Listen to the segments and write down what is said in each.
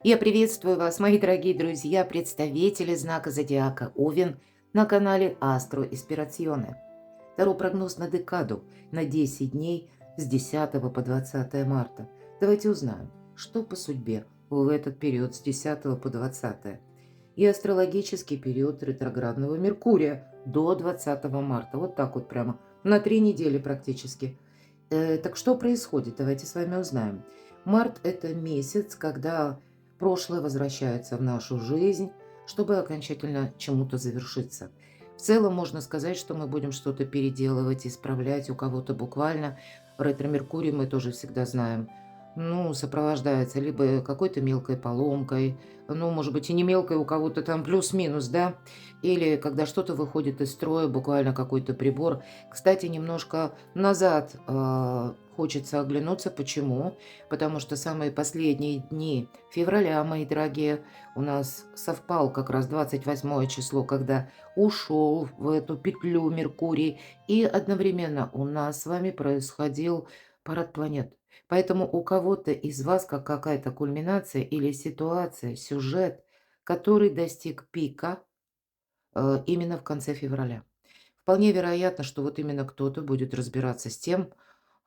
Я приветствую вас, мои дорогие друзья, представители знака зодиака Овен на канале Астро Испирационе. Таро прогноз на декаду на 10 дней с 10 по 20 марта. Давайте узнаем, что по судьбе в этот период с 10 по 20 и астрологический период ретроградного Меркурия до 20 марта. Вот так вот прямо на 3 недели практически. Так что происходит? Давайте с вами узнаем. Март – это месяц, когда прошлое возвращается в нашу жизнь, чтобы окончательно чему-то завершиться. В целом можно сказать, что мы будем что-то переделывать, исправлять, у кого-то буквально. Ретро-Меркурий мы тоже всегда знаем. Ну, сопровождается либо какой-то мелкой поломкой, ну, может быть, и не мелкой, у кого-то там плюс-минус, да, или когда что-то выходит из строя, буквально какой-то прибор. Кстати, немножко назад хочется оглянуться. Почему? Потому что самые последние дни февраля, мои дорогие, у нас совпал как раз 28 число, когда ушел в эту петлю Меркурий, и одновременно у нас с вами происходил парад планет. Поэтому у кого-то из вас как какая-то кульминация или ситуация, сюжет, который достиг пика именно в конце февраля. Вполне вероятно, что вот именно кто-то будет разбираться с тем,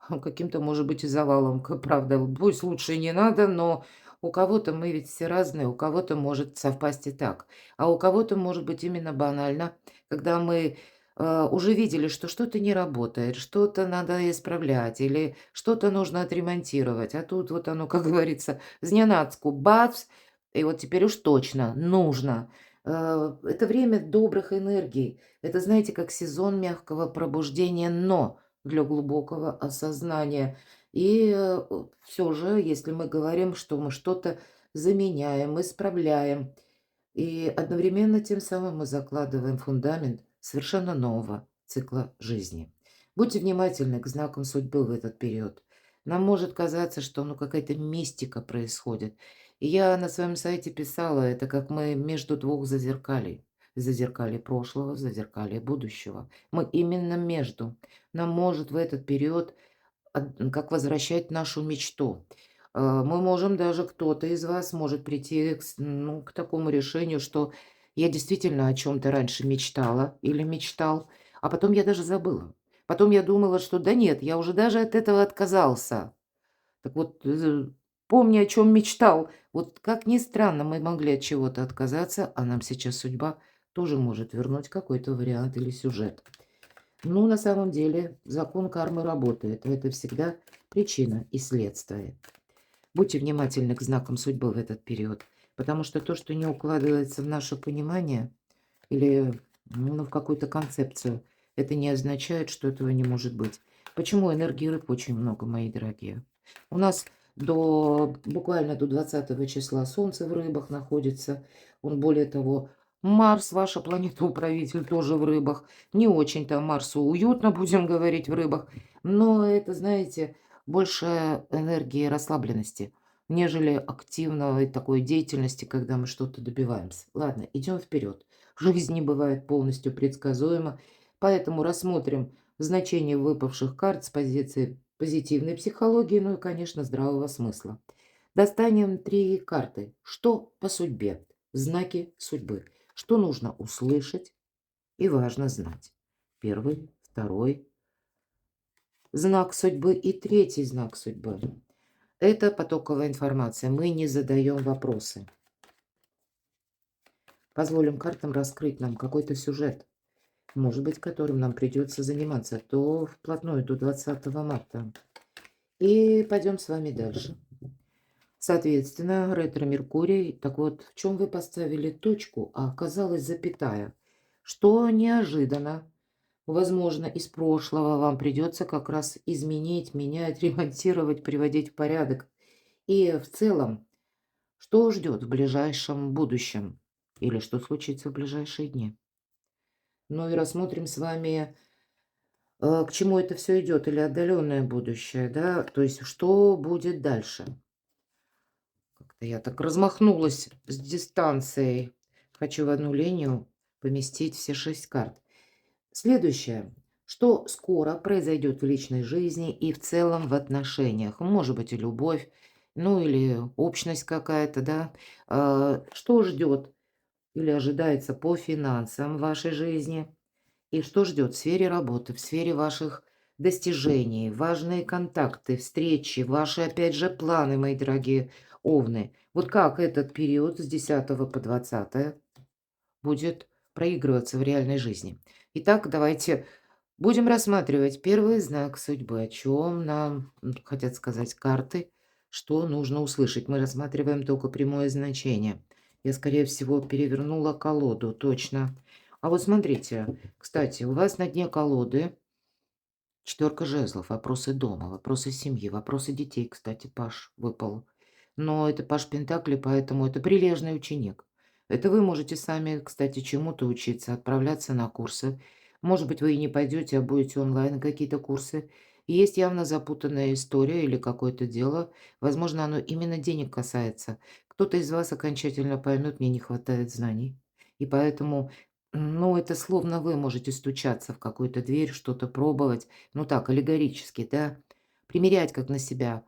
каким-то, может быть, и завалом. Правда, пусть лучше и не надо, но у кого-то мы ведь все разные, у кого-то может совпасть и так. А у кого-то может быть именно банально, когда мы уже видели, что что-то не работает, что-то надо исправлять или что-то нужно отремонтировать. А тут вот оно, как говорится, зненацку, бац, и вот теперь уж точно нужно. Это время добрых энергий. Это, знаете, как сезон мягкого пробуждения, но для глубокого осознания. И все же, если мы говорим, что мы что-то заменяем, исправляем, и одновременно тем самым мы закладываем фундамент совершенно нового цикла жизни. Будьте внимательны к знакам судьбы в этот период. Нам может казаться, что ну, какая-то мистика происходит. И я на своем сайте писала, это как мы между двух зазеркалий. Зазеркалье прошлого, зазеркалье будущего. Мы именно между. Нам может в этот период как возвращать нашу мечту. Мы можем даже, кто-то из вас может прийти ну, к такому решению, что я действительно о чем-то раньше мечтала или мечтал, а потом я даже забыла. Потом я думала, что да нет, я уже даже от этого отказался. Так вот, помни, о чем мечтал. Вот как ни странно, мы могли от чего-то отказаться, а нам сейчас судьба тоже может вернуть какой-то вариант или сюжет. Ну, на самом деле, закон кармы работает. Это всегда причина и следствие. Будьте внимательны к знакам судьбы в этот период, потому что то, что не укладывается в наше понимание или ну, в какую-то концепцию, это не означает, что этого не может быть. Почему энергии рыб очень много, мои дорогие? У нас буквально до 20 числа Солнце в рыбах находится. Он, более того, Марс, ваша планета-управитель, тоже в рыбах. Не очень-то Марсу уютно, будем говорить, в рыбах. Но это, знаете, больше энергии расслабленности, нежели активной такой деятельности, когда мы что-то добиваемся. Ладно, идем вперед. Жизнь не бывает полностью предсказуема, поэтому рассмотрим значение выпавших карт с позиции позитивной психологии, ну и, конечно, здравого смысла. Достанем 3 карты. Что по судьбе? Знаки судьбы. Что нужно услышать и важно знать? Первый, второй знак судьбы и третий знак судьбы. Это потоковая информация. Мы не задаем вопросы. Позволим картам раскрыть нам какой-то сюжет, может быть, которым нам придется заниматься то вплотную до 20 марта. И пойдем с вами дальше. Соответственно, ретро-Меркурий. Так вот, в чем вы поставили точку, а оказалась запятая? Что неожиданно, возможно, из прошлого вам придется как раз изменить, менять, ремонтировать, приводить в порядок. И в целом, что ждет в ближайшем будущем? Или что случится в ближайшие дни? Ну и рассмотрим с вами, к чему это все идет, или отдаленное будущее, да, то есть что будет дальше. Как-то я так размахнулась с дистанцией. Хочу в одну линию поместить все 6 карт. Следующее. Что скоро произойдет в личной жизни и в целом в отношениях? Может быть и любовь, ну или общность какая-то, да. Что ждет или ожидается по финансам в вашей жизни? И что ждет в сфере работы, в сфере ваших достижений, важные контакты, встречи, ваши, опять же, планы, мои дорогие овны. Вот как этот период с 10 по 20 будет проигрываться в реальной жизни. Итак, давайте будем рассматривать первый знак судьбы, о чем нам хотят сказать карты, что нужно услышать. Мы рассматриваем только прямое значение. Я, скорее всего, перевернула колоду, точно. А вот смотрите, кстати, у вас на дне колоды четверка жезлов, вопросы дома, вопросы семьи, вопросы детей, кстати, Паш выпал. Но это Паш Пентакли, поэтому это прилежный ученик. Это вы можете сами, кстати, чему-то учиться, отправляться на курсы. Может быть, вы и не пойдете, а будете онлайн какие-то курсы. И есть явно запутанная история или какое-то дело. Возможно, оно именно денег касается. Кто-то из вас окончательно поймет, мне не хватает знаний. И поэтому, ну, это словно вы можете стучаться в какую-то дверь, что-то пробовать, ну так, аллегорически, да, примерять как на себя,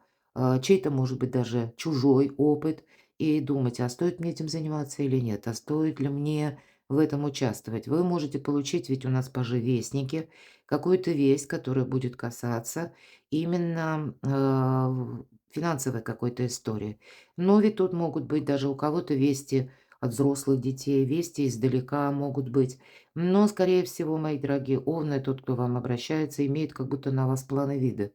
чей-то, может быть, даже чужой опыт и думать, а стоит мне этим заниматься или нет, а стоит ли мне в этом участвовать. Вы можете получить, ведь у нас пажи вестники, какую-то весть, которая будет касаться именно финансовой какой-то истории. Но ведь тут могут быть даже у кого-то вести от взрослых детей, вести издалека могут быть. Но, скорее всего, мои дорогие овны, тот, кто вам обращается, имеет как будто на вас планы вида.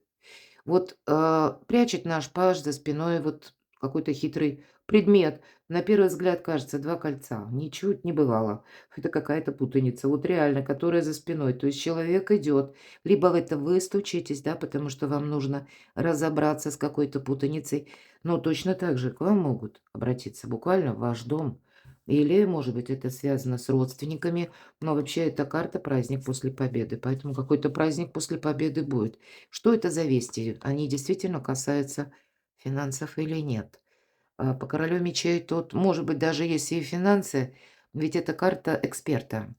Вот, прячет наш паж за спиной вот какой-то хитрый предмет. На первый взгляд кажется 2 кольца. Ничуть не бывало. Это какая-то путаница. Вот реально, которая за спиной. То есть человек идет, либо в это вы стучитесь, да, потому что вам нужно разобраться с какой-то путаницей, но точно так же к вам могут обратиться буквально в ваш дом. Или, может быть, это связано с родственниками, но вообще эта карта праздник после победы, поэтому какой-то праздник после победы будет. Что это за вести? Они действительно касаются финансов или нет? По королю мечей тут, может быть, даже если и финансы, ведь это карта эксперта.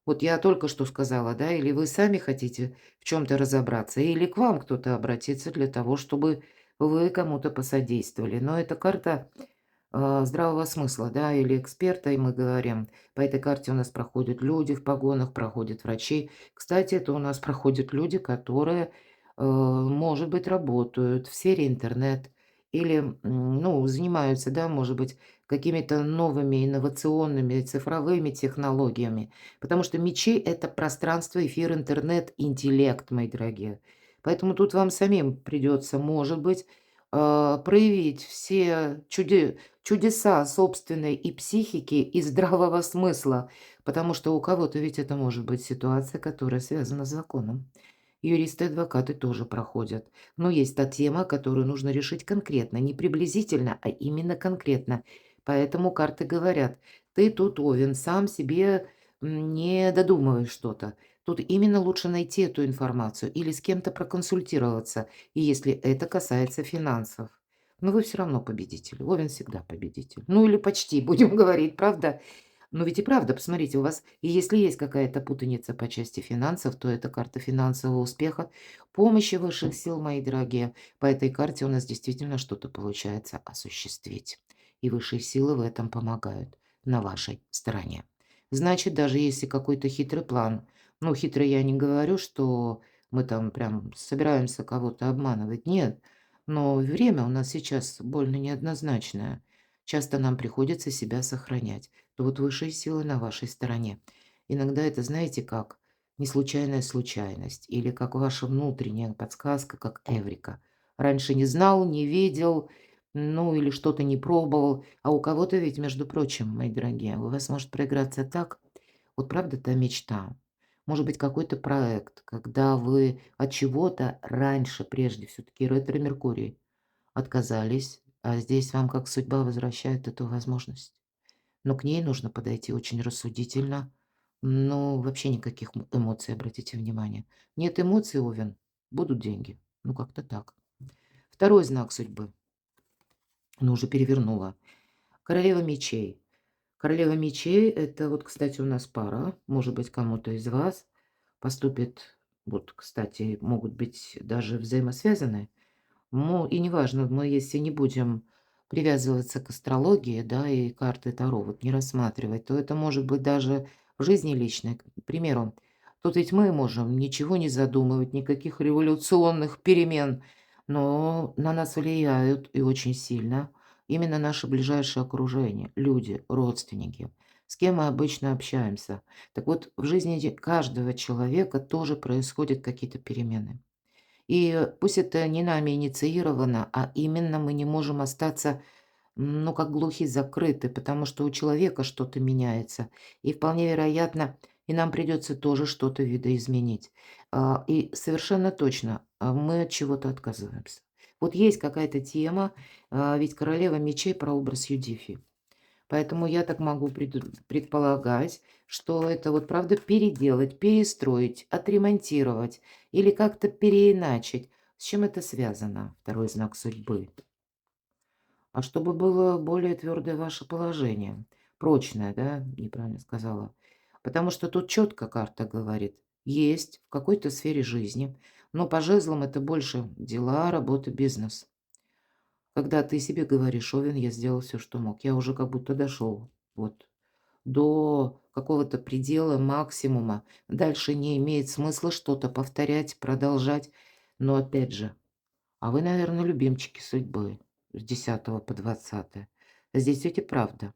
Вот я только что сказала, да, или вы сами хотите в чем-то разобраться, или к вам кто-то обратится для того, чтобы вы кому-то посодействовали. Но эта карта здравого смысла, да, или эксперта, и мы говорим. По этой карте у нас проходят люди в погонах, проходят врачи. Кстати, это у нас проходят люди, которые, может быть, работают в сфере интернет или, ну, занимаются, да, может быть, какими-то новыми инновационными цифровыми технологиями. Потому что мечи– это пространство, эфир, интернет, интеллект, мои дорогие. Поэтому тут вам самим придется, может быть, проявить все чудеса собственной и психики, и здравого смысла, потому что у кого-то ведь это может быть ситуация, которая связана с законом. Юристы и адвокаты тоже проходят. Но есть та тема, которую нужно решить конкретно, не приблизительно, а именно конкретно. Поэтому карты говорят, ты тут, Овен, сам себе не додумывай что-то. Тут именно лучше найти эту информацию или с кем-то проконсультироваться, и если это касается финансов. Но вы все равно победитель. Овен всегда победитель. Ну или почти, будем говорить, правда? Но ведь и правда, посмотрите, у вас, и если есть какая-то путаница по части финансов, то это карта финансового успеха, помощи высших сил, мои дорогие. По этой карте у нас действительно что-то получается осуществить. И высшие силы в этом помогают на вашей стороне. Значит, даже если какой-то хитрый план, ну, хитрый я не говорю, что мы там прям собираемся кого-то обманывать, нет, но время у нас сейчас больно неоднозначное. Часто нам приходится себя сохранять, то вот высшие силы на вашей стороне. Иногда это, знаете как, не случайная случайность, или как ваша внутренняя подсказка, как эврика. Раньше не знал, не видел, ну или что-то не пробовал. А у кого-то ведь, между прочим, мои дорогие, у вас может проиграться так, вот правда та мечта. Может быть, какой-то проект, когда вы от чего-то раньше, прежде все-таки ретро-Меркурий, отказались, а здесь вам как судьба возвращает эту возможность. Но к ней нужно подойти очень рассудительно. Ну, вообще никаких эмоций, обратите внимание. Нет эмоций, Овен, будут деньги. Ну, как-то так. Второй знак судьбы. Ну, уже перевернула. Королева мечей. Королева мечей– это вот, кстати, у нас пара. Может быть, кому-то из вас поступит, вот, кстати, могут быть даже взаимосвязаны. Ну, и неважно, мы если не будем привязываться к астрологии, да, и карты Таро вот не рассматривать, то это может быть даже в жизни личной. К примеру, тут ведь мы можем ничего не задумывать, никаких революционных перемен, но на нас влияют и очень сильно именно наше ближайшее окружение, люди, родственники, с кем мы обычно общаемся. Так вот, в жизни каждого человека тоже происходят какие-то перемены. И пусть это не нами инициировано, а именно мы не можем остаться, ну, как глухие, закрыты, потому что у человека что-то меняется. И вполне вероятно, и нам придется тоже что-то видоизменить. И совершенно точно, мы от чего-то отказываемся. Вот есть какая-то тема, ведь королева мечей про образ Юдифи. Поэтому я так могу предполагать, что это вот правда переделать, перестроить, отремонтировать или как-то переиначить. С чем это связано? Второй знак судьбы. А чтобы было более твердое ваше положение, прочное, да, неправильно сказала. Потому что тут четко карта говорит, есть в какой-то сфере жизни, но по жезлам это больше дела, работа, бизнес. Когда ты себе говоришь, Овен, я сделал все, что мог, я уже как будто дошел. Вот до какого-то предела, максимума. Дальше не имеет смысла что-то повторять, продолжать. Но опять же, а вы, наверное, любимчики судьбы с 10 по 20. Здесь ведь и правда.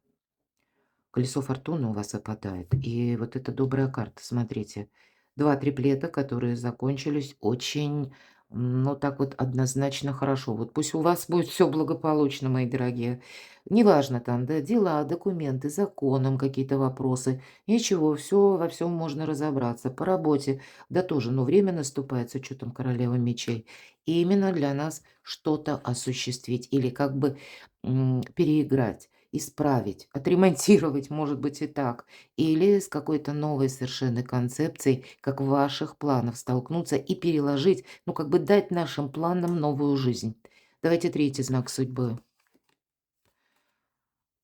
Колесо фортуны у вас выпадает. И вот эта добрая карта, смотрите. 2 триплета, которые закончились очень, ну, так вот однозначно хорошо. Вот пусть у вас будет все благополучно, мои дорогие. Неважно там, да, дела, документы, законом какие-то вопросы. Ничего, все во всем можно разобраться. По работе, да тоже, но время наступает с учетом королевы мечей. И именно для нас что-то осуществить или как бы, переиграть. Исправить, отремонтировать, может быть, и так. Или с какой-то новой совершенно концепцией, как ваших планов столкнуться и переложить, ну, как бы дать нашим планам новую жизнь. Давайте третий знак судьбы.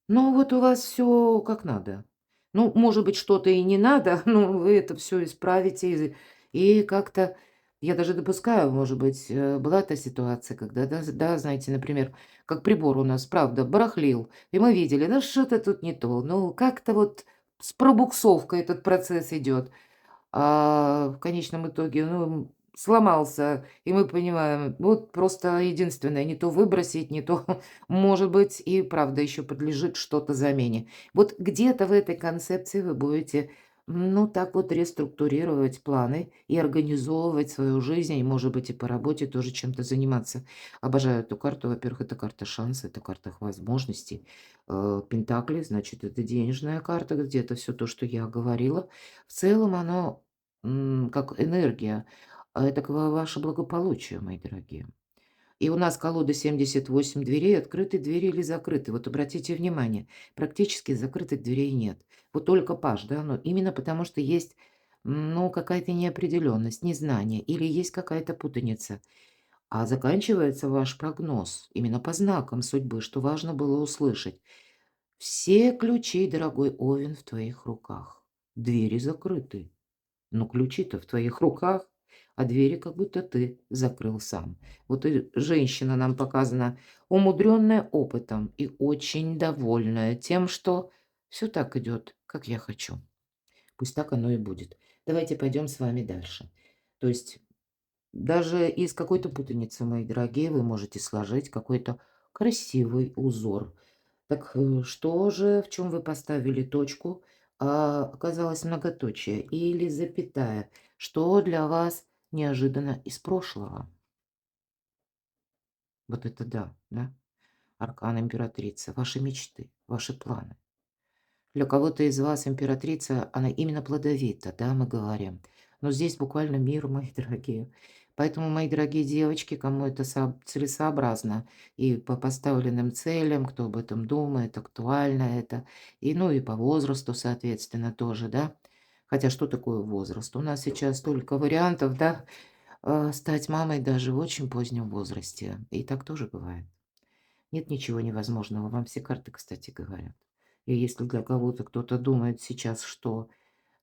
Ну, вот у вас все как надо. Ну, может быть, что-то и не надо, но вы это все исправите и как-то я даже допускаю, может быть, была та ситуация, когда, да, знаете, например, как прибор у нас, правда, барахлил, и мы видели, да что-то тут не то. Ну, как-то вот с пробуксовкой этот процесс идет. А в конечном итоге, ну, сломался, и мы понимаем, вот просто единственное, не то выбросить, не то, может быть, и правда еще подлежит что-то замене. Вот где-то в этой концепции вы будете, ну, так вот реструктурировать планы и организовывать свою жизнь, и, может быть, и по работе тоже чем-то заниматься. Обожаю эту карту. Во-первых, это карта шанса, это карта возможностей. Пентакли, значит, это денежная карта, где-то все то, что я говорила. В целом оно как энергия. Это к ваше благополучие, мои дорогие. И у нас колода 78 дверей, открыты двери или закрыты. Вот обратите внимание, практически закрытых дверей нет. Вот только паж, да, но именно потому что есть, ну, какая-то неопределенность, незнание или есть какая-то путаница. А заканчивается ваш прогноз именно по знакам судьбы, что важно было услышать. Все ключи, дорогой Овен, в твоих руках. Двери закрыты. Но ключи-то в твоих руках, а двери как будто ты закрыл сам. Вот и женщина нам показана умудренная опытом и очень довольная тем, что все так идет, как я хочу. Пусть так оно и будет. Давайте пойдем с вами дальше. То есть даже из какой-то путаницы, мои дорогие, вы можете сложить какой-то красивый узор. Так, что же, в чем вы поставили точку, а оказалось многоточие или запятая? Что для вас неожиданно из прошлого? Вот это да, да? Аркан императрицы, ваши мечты, ваши планы. Для кого-то из вас императрица, она именно плодовита, да, мы говорим. Но здесь буквально мир, мои дорогие. Поэтому, мои дорогие девочки, кому это целесообразно и по поставленным целям, кто об этом думает, актуально это, и, ну, и по возрасту, соответственно, тоже, да. Хотя что такое возраст? У нас сейчас столько вариантов, да, стать мамой даже в очень позднем возрасте. И так тоже бывает. Нет ничего невозможного, вам все карты, кстати, говорят. И если для кого-то кто-то думает сейчас, что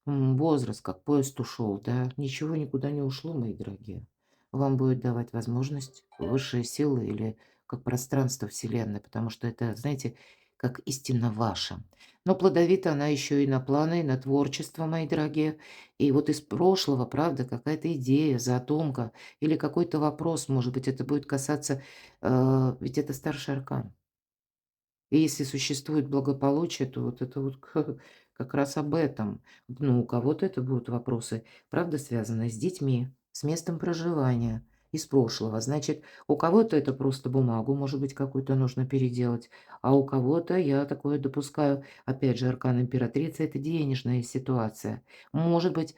возраст как поезд ушел, да, ничего никуда не ушло, мои дорогие. вам будет давать возможность высшие силы или как пространство Вселенной, потому что это, знаете, как истинно ваша. Но плодовита она еще и на планы, и на творчество, мои дорогие. И вот из прошлого, правда, какая-то идея, задумка или какой-то вопрос, может быть, это будет касаться, ведь это старший аркан. И если существует благополучие, то вот это вот как раз об этом. Ну, у кого-то это будут вопросы, правда, связанные с детьми, с местом проживания, из прошлого. Значит, у кого-то это просто бумагу, может быть, какую-то нужно переделать, а у кого-то, я такое допускаю, опять же, аркан императрицы– это денежная ситуация. Может быть,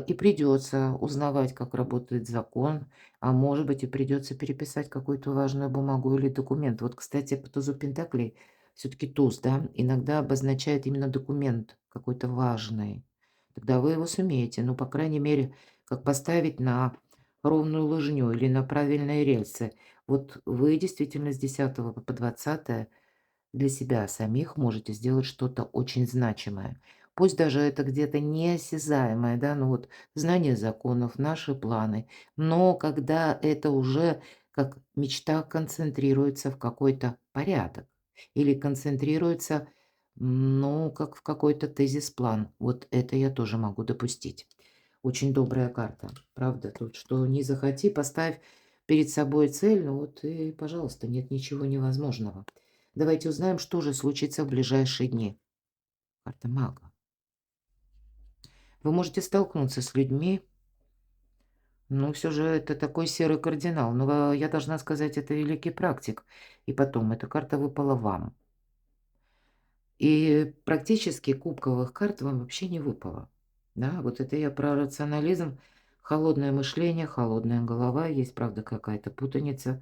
и придется узнавать, как работает закон, а может быть, и придется переписать какую-то важную бумагу или документ. Вот, кстати, по тузу пентаклей все-таки туз, да, иногда обозначает именно документ какой-то важный. Тогда вы его сумеете, ну, по крайней мере, как поставить на ровную лыжню или на правильные рельсы. Вот вы действительно с 10 по 20 для себя самих можете сделать что-то очень значимое. Пусть даже это где-то неосязаемое, да, ну вот знание законов, наши планы, но когда это уже как мечта концентрируется в какой-то порядок или концентрируется, ну, как в какой-то тезис-план, вот это я тоже могу допустить. Очень добрая карта, правда, тут что не захоти, поставь перед собой цель, ну вот и, пожалуйста, нет ничего невозможного. Давайте узнаем, что же случится в ближайшие дни. Карта мага. Вы можете столкнуться с людьми, но все же это такой серый кардинал. Но я должна сказать, это великий практик. И потом, эта карта выпала вам. И практически кубковых карт вам вообще не выпало. Да, вот это я про рационализм, холодное мышление, холодная голова. Есть, правда, какая-то путаница.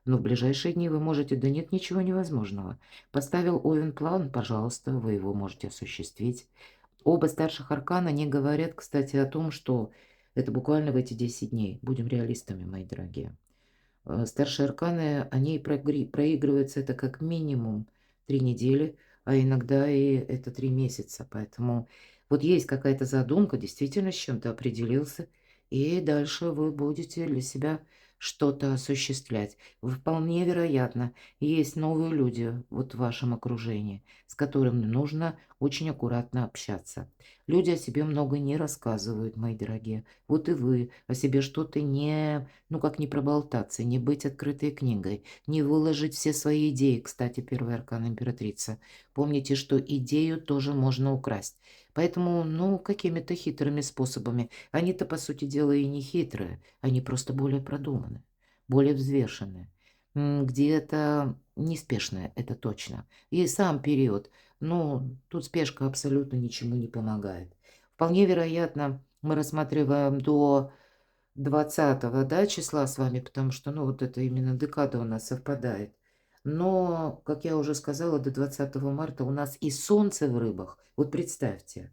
Но в ближайшие дни вы можете, да нет ничего невозможного. Поставил Овен план, пожалуйста, вы его можете осуществить. Оба старших аркана, они говорят, кстати, о том, что это буквально в эти 10 дней. Будем реалистами, мои дорогие. Старшие арканы, они проигрываются это как минимум 3 недели, а иногда и это 3 месяца. Поэтому вот есть какая-то задумка, действительно с чем-то определился, и дальше вы будете для себя что-то осуществлять. Вполне вероятно, есть новые люди вот в вашем окружении, с которыми нужно очень аккуратно общаться. Люди о себе много не рассказывают, мои дорогие. Вот и вы о себе что-то не, ну как не проболтаться, не быть открытой книгой, не выложить все свои идеи. Кстати, первый аркан императрица. Помните, что идею тоже можно украсть. Поэтому, ну, какими-то хитрыми способами. Они-то, по сути дела, и не хитрые. Они просто более продуманы, более взвешенные. Где-то неспешные, это точно. И сам период. Ну, тут спешка абсолютно ничему не помогает. Вполне вероятно, мы рассматриваем до 20, да, числа с вами, потому что, ну, вот это именно декада у нас совпадает. Но, как я уже сказала, до 20 марта у нас и Солнце в рыбах. Вот представьте.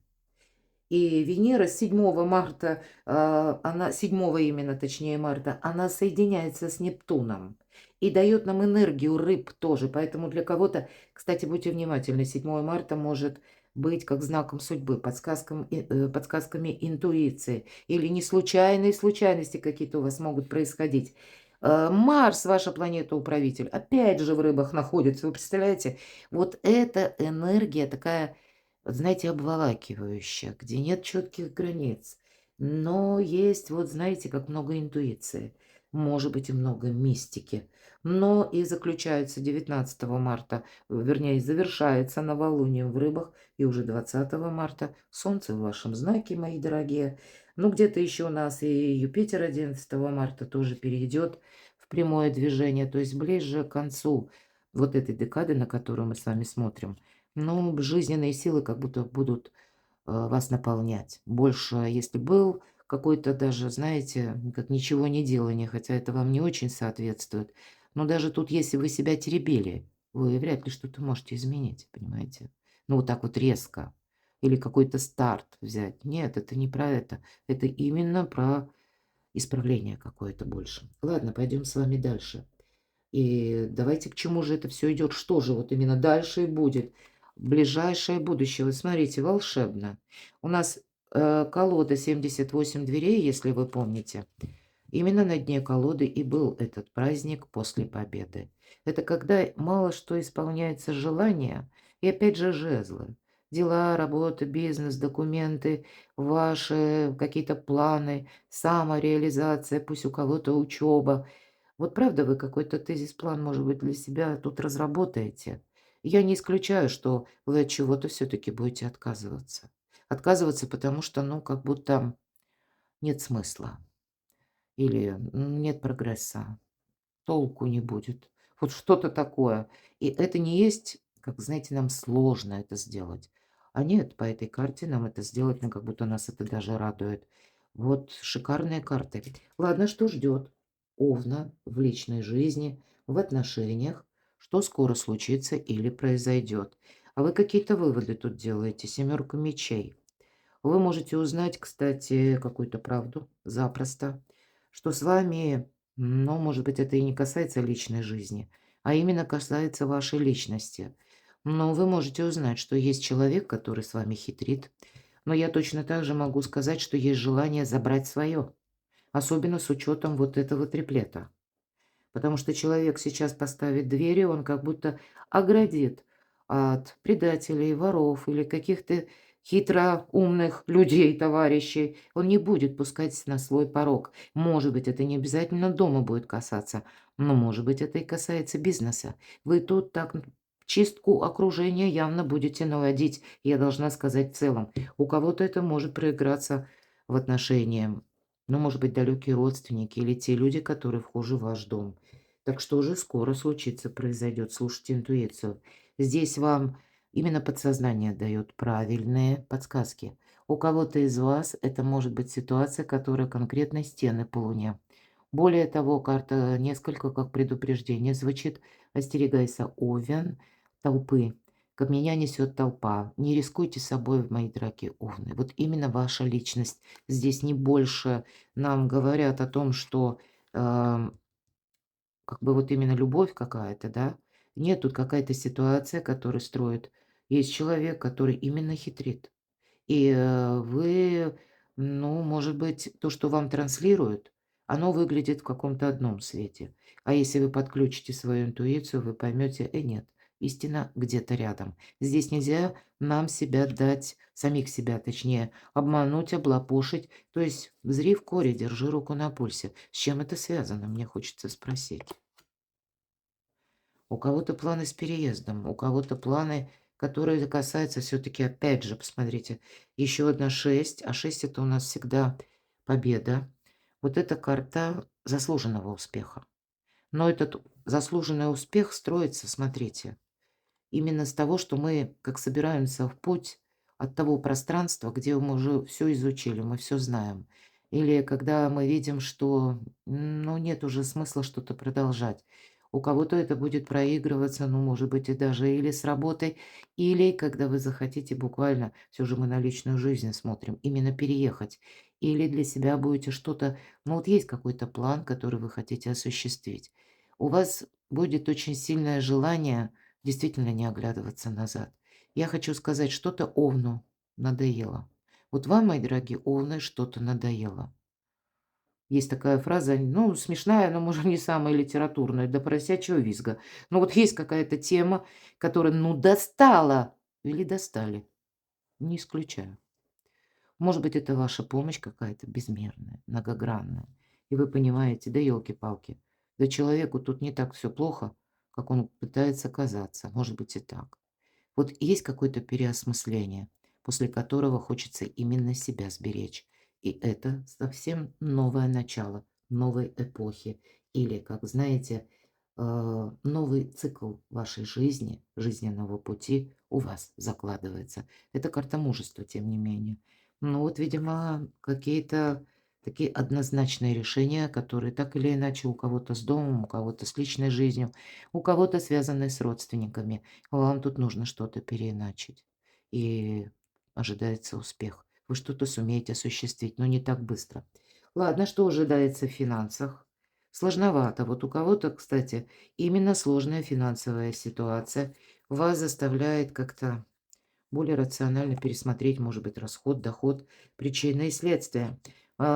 И Венера с 7 марта, она 7 именно, точнее, марта, она соединяется с Нептуном и дает нам энергию рыб тоже. Поэтому для кого-то, кстати, будьте внимательны, 7 марта может быть как знаком судьбы, подсказками интуиции или не случайные случайности какие-то у вас могут происходить. Марс, ваша планета-управитель, опять же в рыбах находится. Вы представляете? Вот эта энергия такая, вот знаете, обволакивающая, где нет четких границ, но есть, вот знаете, как много интуиции, может быть и много мистики. Но и заключается 19 марта, вернее, завершается новолунием в рыбах, и уже 20 марта Солнце в вашем знаке, мои дорогие. Ну, где-то еще у нас и Юпитер 11 марта тоже перейдет в прямое движение, то есть ближе к концу вот этой декады, на которую мы с вами смотрим. Ну, жизненные силы как будто будут, вас наполнять. Больше, если был какой-то даже, знаете, как ничего не делание, хотя это вам не очень соответствует. Но даже тут, если вы себя теребили, вы вряд ли что-то можете изменить, понимаете? Ну, вот так вот резко. Или какой-то старт взять. Нет, это не про это. Это именно про исправление какое-то больше. Ладно, пойдем с вами дальше. И давайте к чему же это все идет? Что же вот именно дальше и будет? Ближайшее будущее. Вот смотрите, волшебно. У нас колода 78 дверей, если вы помните. Именно на дне колоды и был этот праздник после победы. Это когда мало что исполняется желание, и опять же жезлы. Дела, работа, бизнес, документы, ваши какие-то планы, самореализация, пусть у кого-то учеба. Вот правда вы какой-то тезис-план, может быть, для себя тут разработаете? Я не исключаю, что вы от чего-то все-таки будете отказываться. Отказываться, потому что, ну, как будто нет смысла или нет прогресса, толку не будет. Вот что-то такое. И это не есть, как, знаете, нам сложно это сделать. А нет, по этой карте нам это сделать, ну, как будто нас это даже радует. Вот шикарные карты. Ладно, что ждет Овна в личной жизни, в отношениях, что скоро случится или произойдет. А вы какие-то выводы тут делаете? Семерка мечей. Вы можете узнать, кстати, какую-то правду запросто, что с вами, ну, может быть, это и не касается личной жизни, а именно касается вашей личности. Но вы можете узнать, что есть человек, который с вами хитрит. Но я точно так же могу сказать, что есть желание забрать свое, особенно с учетом вот этого триплета. Потому что человек сейчас поставит двери, он как будто оградит от предателей, воров или каких-то хитроумных людей, товарищей. Он не будет пускать на свой порог. Может быть, это не обязательно дома будет касаться, но, может быть, это и касается бизнеса. Вы тут так чистку окружения явно будете наводить, я должна сказать в целом. У кого-то это может проиграться в отношении, ну, может быть, далекие родственники или те люди, которые вхожи в ваш дом. Так что уже скоро случится, произойдет. Слушайте интуицию. Здесь вам именно подсознание дает правильные подсказки. У кого-то из вас это может быть ситуация, которая конкретно стены по Луне. Более того, карта несколько как предупреждение звучит. Остерегайся, Овен, толпы. Как меня несет толпа. Не рискуйте собой, мои дорогие овны. Вот именно ваша личность. Здесь не больше нам говорят о том, что как бы вот именно любовь какая-то, да. Нет, тут какая-то ситуация, которую строит. Есть человек, который именно хитрит. И, вы, ну, может быть, то, что вам транслируют, оно выглядит в каком-то одном свете. А если вы подключите свою интуицию, вы поймете: нет, истина где-то рядом. Здесь нельзя нам себя дать, самих себя, точнее, обмануть, облапошить. То есть зри в коре, держи руку на пульсе. С чем это связано, мне хочется спросить. У кого-то планы с переездом, у кого-то планы, которые касаются все-таки, опять же, посмотрите, еще одна 6, а 6 это у нас всегда победа. Вот эта карта заслуженного успеха. Но этот заслуженный успех строится, смотрите, именно с того, что мы как собираемся в путь от того пространства, где мы уже все изучили, мы все знаем. Или когда мы видим, что, ну, нет уже смысла что-то продолжать. У кого-то это будет проигрываться, ну, может быть, и даже или с работой, или когда вы захотите буквально, все же мы на личную жизнь смотрим, именно переехать. Или для себя будете что-то, ну, вот есть какой-то план, который вы хотите осуществить. У вас будет очень сильное желание действительно не оглядываться назад. Я хочу сказать, что-то Овну надоело. Вот вам, мои дорогие Овны, что-то надоело. Есть такая фраза, ну, смешная, но, может, не самая литературная, до поросячьего визга. Но вот есть какая-то тема, которая, ну, достала или достали. Не исключаю. Может быть, это ваша помощь какая-то безмерная, многогранная. И вы понимаете, да елки-палки, да человеку тут не так все плохо, как он пытается казаться. Может быть и так. Вот есть какое-то переосмысление, после которого хочется именно себя сберечь. И это совсем новое начало новой эпохи. Или, как знаете, новый цикл вашей жизни, жизненного пути у вас закладывается. Это карта мужества, тем не менее. Ну вот, видимо, какие-то такие однозначные решения, которые так или иначе у кого-то с домом, у кого-то с личной жизнью, у кого-то связаны с родственниками. Вам тут нужно что-то переиначить. И ожидается успех. Вы что-то сумеете осуществить, но не так быстро. Ладно, что ожидается в финансах? Сложновато. Вот у кого-то, кстати, именно сложная финансовая ситуация вас заставляет как-то более рационально пересмотреть, может быть, расход, доход, причины и следствия.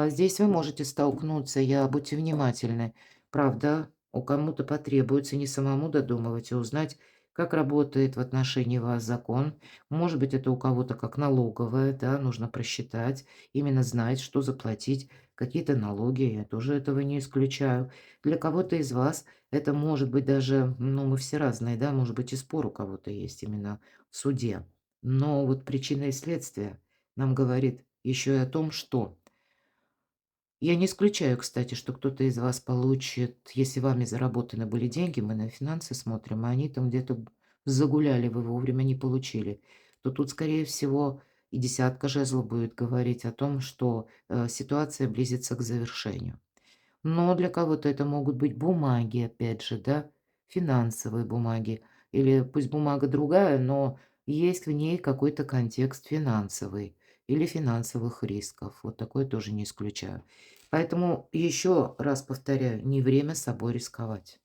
Здесь вы можете столкнуться, будьте внимательны. Правда, у кому-то потребуется не самому додумывать, а узнать, как работает в отношении вас закон. Может быть, это у кого-то как налоговая, да, нужно просчитать, именно знать, что заплатить, какие-то налоги, я тоже этого не исключаю. Для кого-то из вас это может быть даже, ну, мы все разные, да, может быть, и спор у кого-то есть именно в суде. Но вот причина и следствие нам говорит еще и о том, что я не исключаю, кстати, что кто-то из вас получит, если вами заработаны были деньги, мы на финансы смотрим, а они там где-то загуляли, вы вовремя не получили, то тут, скорее всего, и десятка жезлов будет говорить о том, что ситуация близится к завершению. Но для кого-то это могут быть бумаги, опять же, да, финансовые бумаги. Или пусть бумага другая, но есть в ней какой-то контекст финансовый или финансовых рисков. Вот такое тоже не исключаю. Поэтому еще раз повторяю, не время собой рисковать.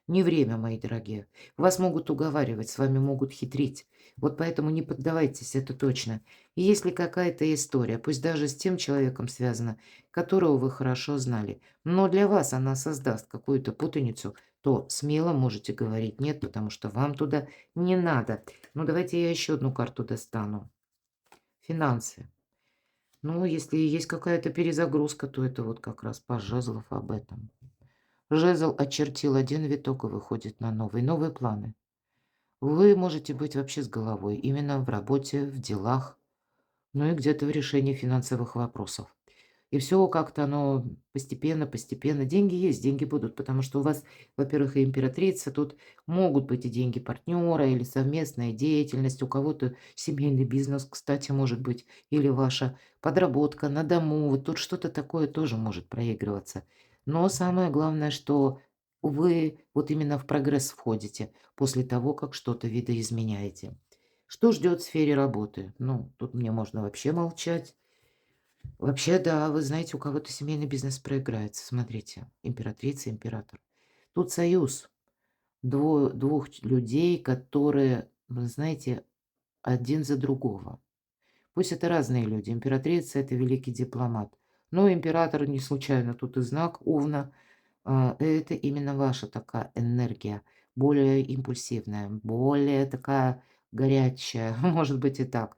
Не время, мои дорогие. Вас могут уговаривать, с вами могут хитрить. Вот поэтому не поддавайтесь, это точно. И если какая-то история, пусть даже с тем человеком связана, которого вы хорошо знали, но для вас она создаст какую-то путаницу, то смело можете говорить нет, потому что вам туда не надо. Ну, давайте я еще одну карту достану. Финансы. Ну, если есть какая-то перезагрузка, то это вот как раз паж жезлов об этом. Жезл очертил один виток и выходит на новый. Новые планы. Вы можете быть вообще с головой именно в работе, в делах, ну и где-то в решении финансовых вопросов. И все как-то оно постепенно, постепенно. Деньги есть, деньги будут, потому что у вас, во-первых, и императрица, тут могут быть и деньги партнера, или совместная деятельность, у кого-то семейный бизнес, кстати, может быть, или ваша подработка на дому. Вот тут что-то такое тоже может проигрываться. Но самое главное, что вы вот именно в прогресс входите после того, как что-то видоизменяете. Что ждет в сфере работы? Ну, тут мне можно вообще молчать. Вообще, да, вы знаете, у кого-то семейный бизнес проиграется. Смотрите, императрица, император. Тут союз двух людей, которые, вы знаете, один за другого. Пусть это разные люди. Императрица– это великий дипломат. Но император не случайно тут и знак Овна. Это именно ваша такая энергия, более импульсивная, более такая горячая, может быть и так.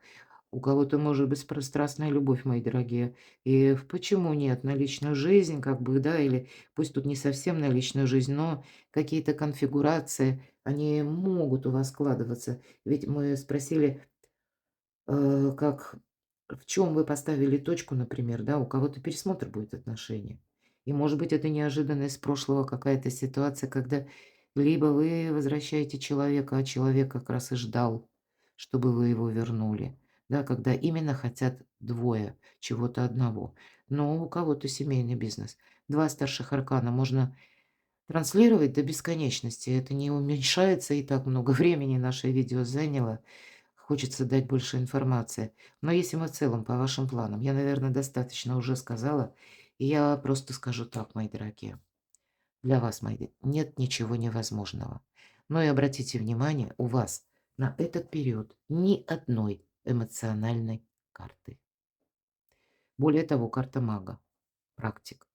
У кого-то может быть страстная любовь, мои дорогие. И почему нет? На личную жизнь, как бы, да, или пусть тут не совсем на личную жизнь, но какие-то конфигурации, они могут у вас складываться. Ведь мы спросили, как в чем вы поставили точку, например, да, у кого-то пересмотр будет отношений. И, может быть, это неожиданно из прошлого какая-то ситуация, когда либо вы возвращаете человека, а человек как раз и ждал, чтобы вы его вернули. Да, когда именно хотят двое чего-то одного. Но у кого-то семейный бизнес. Два старших аркана можно транслировать до бесконечности. Это не уменьшается, и так много времени наше видео заняло. Хочется дать больше информации. Но если мы в целом по вашим планам, я, наверное, достаточно уже сказала. И я просто скажу так, мои дорогие. Для вас, нет ничего невозможного. Но и обратите внимание, у вас на этот период ни одной эмоциональной карты. Более того, карта мага, практик.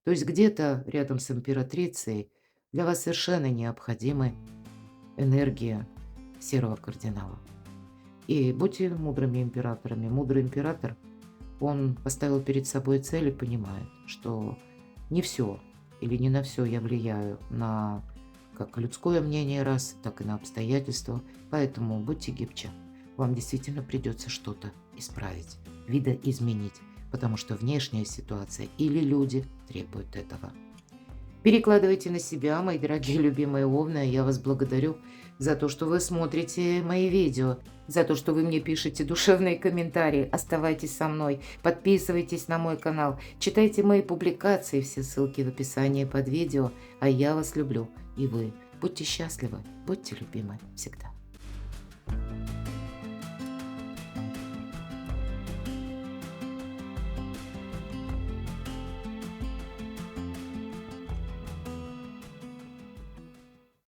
То есть где-то рядом с императрицей для вас совершенно необходима энергия серого кардинала. И будьте мудрыми императорами. Мудрый император, он поставил перед собой цель и понимает, что не все или не на все я влияю на как людское мнение раз, так и на обстоятельства. Поэтому будьте гибче. Вам действительно придется что-то исправить, видоизменить, потому что внешняя ситуация или люди требуют этого. Перекладывайте на себя, мои дорогие любимые овны. Я вас благодарю за то, что вы смотрите мои видео, за то, что вы мне пишете душевные комментарии. Оставайтесь со мной, подписывайтесь на мой канал, читайте мои публикации, все ссылки в описании под видео. А я вас люблю, и вы. Будьте счастливы, будьте любимы всегда.